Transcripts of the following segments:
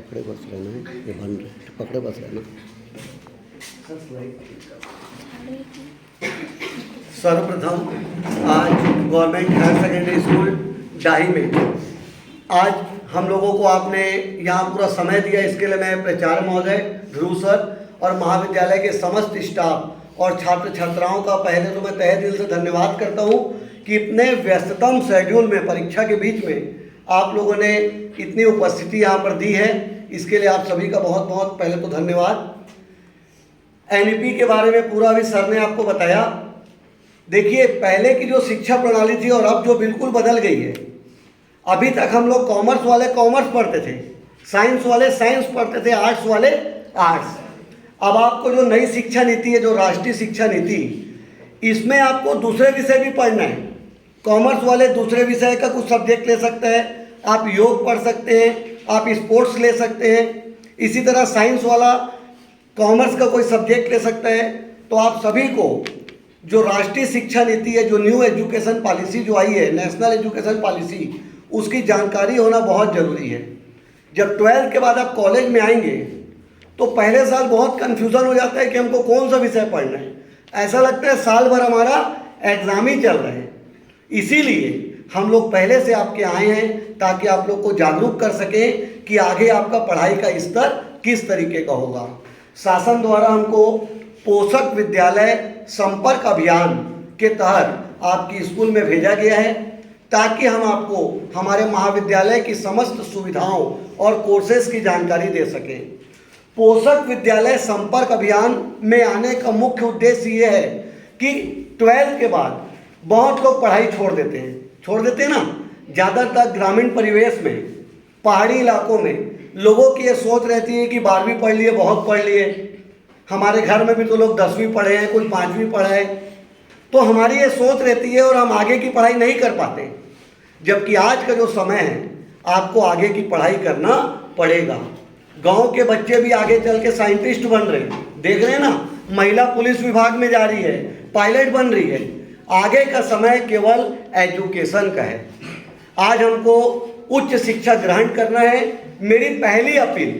पकड़े बस रहना है, ये बन रहे पकड़े बस रहना। सर्वप्रथम आज गवर्नमेंट हायर सेकेंडरी स्कूल डाही में आज हम लोगों को आपने यहाँ पूरा समय दिया, इसके लिए मैं प्राचार्य महोदय, ध्रुव सर और महाविद्यालय के समस्त स्टाफ और छात्र छात्राओं का पहले तो मैं तहे दिल से धन्यवाद करता हूँ कि इतने व्यस्ततम शेड्यूल में परीक्षा के बीच में आप लोगों ने इतनी उपस्थिति यहाँ पर दी है। इसके लिए आप सभी का बहुत बहुत पहले तो धन्यवाद। एनईपी के बारे में पूरा भी सर ने आपको बताया। देखिए, पहले की जो शिक्षा प्रणाली थी और अब जो बिल्कुल बदल गई है। अभी तक हम लोग कॉमर्स वाले कॉमर्स पढ़ते थे, साइंस वाले साइंस पढ़ते थे, आर्ट्स वाले आर्ट्स। अब आपको जो नई शिक्षा नीति है, जो राष्ट्रीय शिक्षा नीति, इसमें आपको दूसरे विषय भी पढ़ना है। कॉमर्स वाले दूसरे विषय का कुछ सब्जेक्ट ले सकते हैं, आप योग पढ़ सकते हैं, आप स्पोर्ट्स ले सकते हैं। इसी तरह साइंस वाला कॉमर्स का कोई सब्जेक्ट ले सकता है। तो आप सभी को जो राष्ट्रीय शिक्षा नीति है, जो न्यू एजुकेशन पॉलिसी जो आई है, नेशनल एजुकेशन पॉलिसी, उसकी जानकारी होना बहुत ज़रूरी है। जब 12th के बाद आप कॉलेज में आएंगे तो पहले साल बहुत कन्फ्यूज़न हो जाता है कि हमको कौन सा विषय पढ़ना है। ऐसा लगता है साल भर हमारा एग्ज़ाम ही चल रहा है। इसीलिए हम लोग पहले से आपके आए हैं ताकि आप लोग को जागरूक कर सकें कि आगे आपका पढ़ाई का स्तर किस तरीके का होगा। शासन द्वारा हमको पोषक विद्यालय संपर्क अभियान के तहत आपकी स्कूल में भेजा गया है ताकि हम आपको हमारे महाविद्यालय की समस्त सुविधाओं और कोर्सेज की जानकारी दे सकें। पोषक विद्यालय संपर्क अभियान में आने का मुख्य उद्देश्य ये है कि 12th के बाद बहुत लोग पढ़ाई छोड़ देते हैं ना। ज़्यादातर ग्रामीण परिवेश में, पहाड़ी इलाकों में लोगों की ये सोच रहती है कि 12वीं पढ़ लिए, बहुत पढ़ लिए। हमारे घर में भी तो लोग 10वीं पढ़े हैं, कोई 5वीं पढ़ा है। तो हमारी ये सोच रहती है और हम आगे की पढ़ाई नहीं कर पाते। जबकि आज का जो समय है, आपको आगे की पढ़ाई करना पड़ेगा। गांव के बच्चे भी आगे चल के साइंटिस्ट बन रहे हैं, देख रहे हैं ना। महिला पुलिस विभाग में जा रही है, पायलट बन रही है। आगे का समय केवल एजुकेशन का है। आज हमको उच्च शिक्षा ग्रहण करना है। मेरी पहली अपील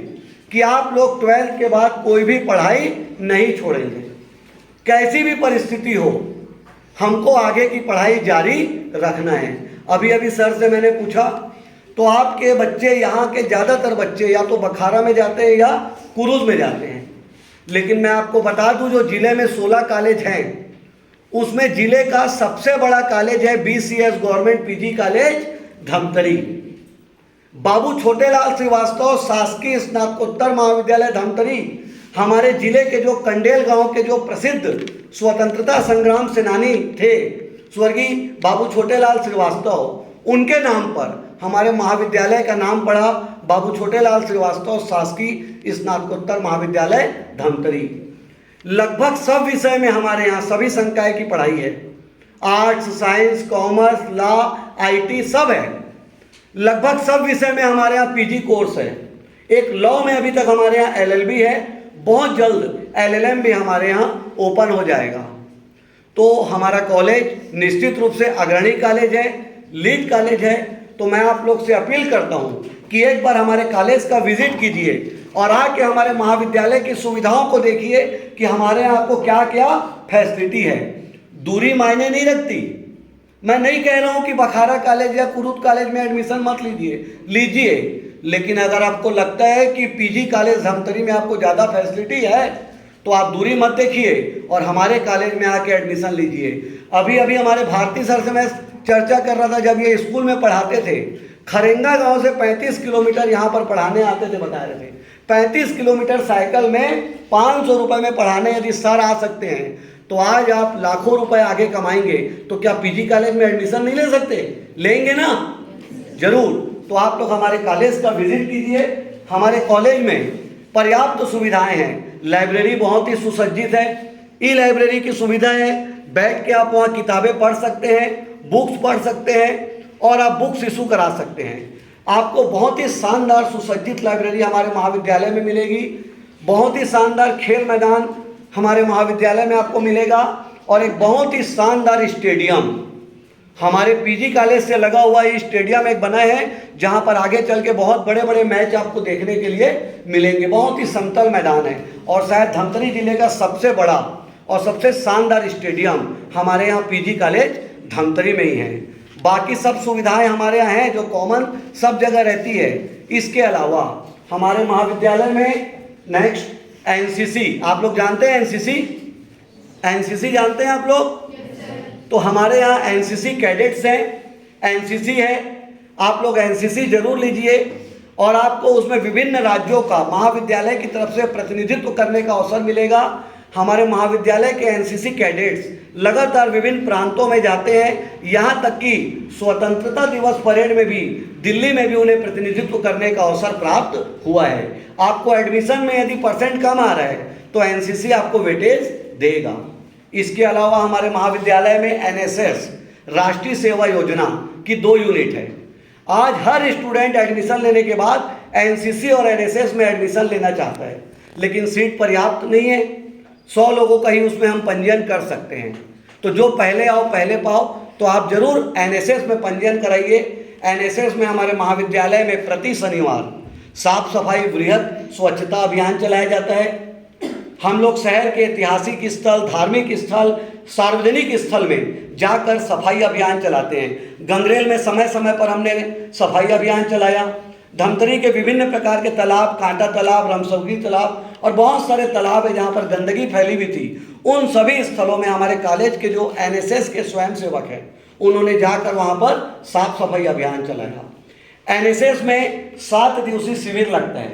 कि आप लोग 12th के बाद कोई भी पढ़ाई नहीं छोड़ेंगे। कैसी भी परिस्थिति हो, हमको आगे की पढ़ाई जारी रखना है। अभी सर से मैंने पूछा तो आपके बच्चे, यहाँ के ज़्यादातर बच्चे या तो बखारा में जाते हैं या कुरूज में जाते हैं। लेकिन मैं आपको बता दूं, जो ज़िले में 16 कॉलेज हैं, उसमें ज़िले का सबसे बड़ा कॉलेज है BCS government PG college Dhamtari. Babu Chhotelal Shrivastava शासकीय स्नातकोत्तर महाविद्यालय धमतरी हमारे ज़िले के जो कंडेल गांव के जो प्रसिद्ध स्वतंत्रता संग्राम सेनानी थे, स्वर्गीय बाबू छोटेलाल श्रीवास्तव, उनके नाम पर हमारे महाविद्यालय का नाम पड़ा बाबू छोटेलाल श्रीवास्तव शासकीय स्नातकोत्तर महाविद्यालय धमतरी। लगभग सब विषय में हमारे यहाँ सभी संकाय की पढ़ाई है। Arts, science, commerce, law, IT सब है। लगभग सब विषय में हमारे यहाँ PG कोर्स है। एक लॉ में अभी तक हमारे यहाँ LLB है, बहुत जल्द LLM भी हमारे यहाँ ओपन हो जाएगा। तो हमारा कॉलेज निश्चित रूप से अग्रणी कॉलेज है, लीड कॉलेज है। तो मैं आप लोग से अपील करता हूँ कि एक बार हमारे कॉलेज का विजिट कीजिए और आके हमारे महाविद्यालय की सुविधाओं को देखिए कि हमारे यहाँ आपको क्या क्या फैसिलिटी है। दूरी मायने नहीं रखती। मैं नहीं कह रहा हूँ कि बखारा कॉलेज या कुरूद कॉलेज में एडमिशन मत लीजिए। लेकिन अगर आपको लगता है कि PG कॉलेज धमतरी में आपको ज़्यादा फैसिलिटी है तो आप दूरी मत देखिए और हमारे कॉलेज में आके एडमिशन लीजिए। अभी हमारे भारती सर से मैं चर्चा कर रहा था, जब ये स्कूल में पढ़ाते थे, खरेंगा गांव से 35 किलोमीटर यहाँ पर पढ़ाने आते थे, बता रहे थे 35 किलोमीटर साइकिल में 500 रुपये में पढ़ाने यदि सर आ सकते हैं तो आज आप लाखों रुपए आगे कमाएंगे। तो क्या PG कॉलेज में एडमिशन नहीं ले सकते? लेंगे ना, जरूर। तो आप लोग हमारे कॉलेज का विजिट कीजिए। हमारे कॉलेज में पर्याप्त सुविधाएं हैं। लाइब्रेरी बहुत ही सुसज्जित है, ई-लाइब्रेरी की सुविधा है। बैठ के आप वहाँ किताबें पढ़ सकते हैं, बुक्स पढ़ सकते हैं और आप बुक्स इशू करा सकते हैं। आपको बहुत ही शानदार सुसज्जित लाइब्रेरी हमारे महाविद्यालय में मिलेगी। बहुत ही शानदार खेल मैदान हमारे महाविद्यालय में आपको मिलेगा और एक बहुत ही शानदार स्टेडियम हमारे पीजी कॉलेज से लगा हुआ ये स्टेडियम एक बना है, जहां पर आगे चल के बहुत बड़े बड़े मैच आपको देखने के लिए मिलेंगे। बहुत ही समतल मैदान है और शायद धमतरी जिले का सबसे बड़ा और सबसे शानदार स्टेडियम हमारे यहाँ पीजी कॉलेज धमतरी में ही है। बाकी सब सुविधाएं हमारे यहाँ हैं जो कॉमन सब जगह रहती है। इसके अलावा हमारे महाविद्यालय में नेक्स्ट एनसीसी, आप लोग जानते हैं एनसीसी जानते हैं आप लोग? तो हमारे यहाँ एनसीसी कैडेट्स हैं, एनसीसी है, आप लोग एनसीसी जरूर लीजिए और आपको उसमें विभिन्न राज्यों का महाविद्यालय की तरफ से प्रतिनिधित्व करने का अवसर मिलेगा। हमारे महाविद्यालय के एनसीसी कैडेट्स लगातार विभिन्न प्रांतों में जाते हैं, यहाँ तक कि स्वतंत्रता दिवस परेड में भी दिल्ली में भी उन्हें प्रतिनिधित्व करने का अवसर प्राप्त हुआ है। आपको एडमिशन में यदि परसेंट कम आ रहा है तो एनसीसी आपको वेटेज देगा। इसके अलावा हमारे महाविद्यालय में एनएसएस राष्ट्रीय सेवा योजना की 2 यूनिट है। आज हर स्टूडेंट एडमिशन लेने के बाद एनसीसी और एनएसएस में एडमिशन लेना चाहता है, लेकिन सीट पर्याप्त नहीं है। 100 लोगों का ही उसमें हम पंजीयन कर सकते हैं। तो जो पहले आओ पहले पाओ, तो आप जरूर एनएसएस में पंजीयन कराइए। एनएसएस में हमारे महाविद्यालय में प्रति शनिवार साफ सफाई बृहद स्वच्छता अभियान चलाया जाता है। हम लोग शहर के ऐतिहासिक स्थल, धार्मिक स्थल, सार्वजनिक स्थल में जाकर सफाई अभियान चलाते हैं। गंगरेल में समय समय पर हमने सफाई अभियान चलाया। धमतरी के विभिन्न प्रकार के तालाब, कांटा तालाब, रमसौगी तालाब और बहुत सारे तालाब है जहाँ पर गंदगी फैली हुई थी, उन सभी स्थलों में हमारे कॉलेज के जो एनएसएस के स्वयंसेवक हैं उन्होंने जाकर वहाँ पर साफ सफाई अभियान चलाया। एनएसएस में 7 दिवसीय शिविर लगता है।